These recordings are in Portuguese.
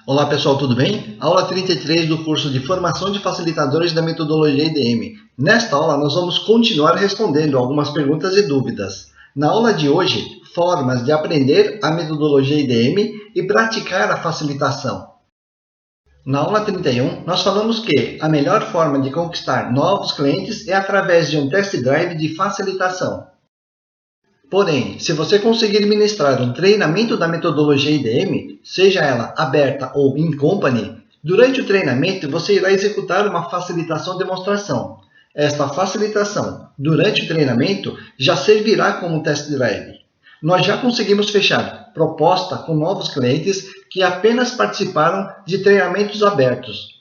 Olá pessoal, tudo bem? Aula 33 do curso de Formação de Facilitadores da Metodologia IDM. Nesta aula nós vamos continuar respondendo algumas perguntas e dúvidas. Na aula de hoje, formas de aprender a metodologia IDM e praticar a facilitação. Na aula 31, nós falamos que a melhor forma de conquistar novos clientes é através de um test drive de facilitação. Porém, se você conseguir ministrar um treinamento da metodologia IDM, seja ela aberta ou in company, durante o treinamento você irá executar uma facilitação demonstração. Esta facilitação, durante o treinamento, já servirá como test drive. Nós já conseguimos fechar proposta com novos clientes que apenas participaram de treinamentos abertos.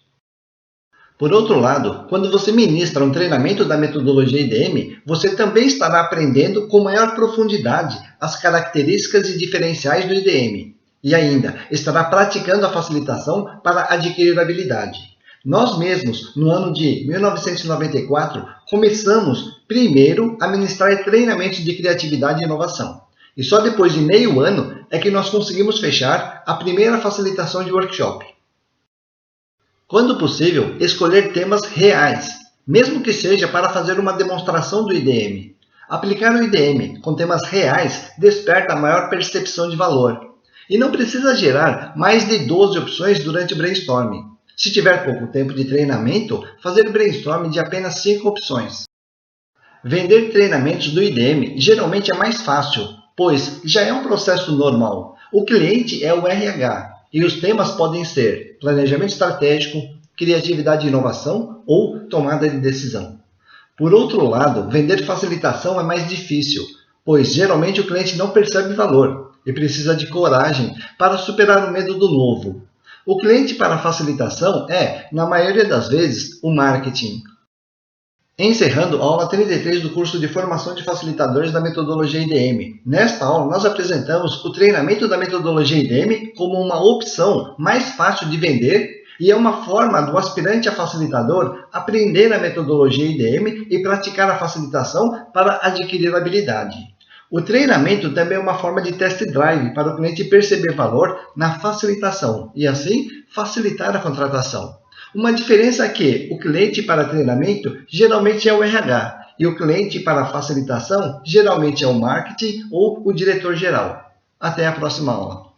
Por outro lado, quando você ministra um treinamento da metodologia IDM, você também estará aprendendo com maior profundidade as características e diferenciais do IDM. E ainda, estará praticando a facilitação para adquirir habilidade. Nós mesmos, no ano de 1994, começamos primeiro a ministrar treinamentos de criatividade e inovação. E só depois de meio ano é que nós conseguimos fechar a primeira facilitação de workshop. Quando possível, escolher temas reais, mesmo que seja para fazer uma demonstração do IDM. Aplicar o IDM com temas reais desperta maior percepção de valor. E não precisa gerar mais de 12 opções durante o brainstorming. Se tiver pouco tempo de treinamento, fazer brainstorming de apenas 5 opções. Vender treinamentos do IDM geralmente é mais fácil, pois já é um processo normal. O cliente é o RH. E os temas podem ser planejamento estratégico, criatividade e inovação ou tomada de decisão. Por outro lado, vender facilitação é mais difícil, pois geralmente o cliente não percebe valor e precisa de coragem para superar o medo do novo. O cliente para facilitação é, na maioria das vezes, o marketing. Encerrando a aula 33 do curso de Formação de Facilitadores da Metodologia IDM. Nesta aula, nós apresentamos o treinamento da metodologia IDM como uma opção mais fácil de vender e é uma forma do aspirante a facilitador aprender a metodologia IDM e praticar a facilitação para adquirir habilidade. O treinamento também é uma forma de test drive para o cliente perceber valor na facilitação e, assim, facilitar a contratação. Uma diferença é que o cliente para treinamento geralmente é o RH e o cliente para facilitação geralmente é o marketing ou o diretor-geral. Até a próxima aula.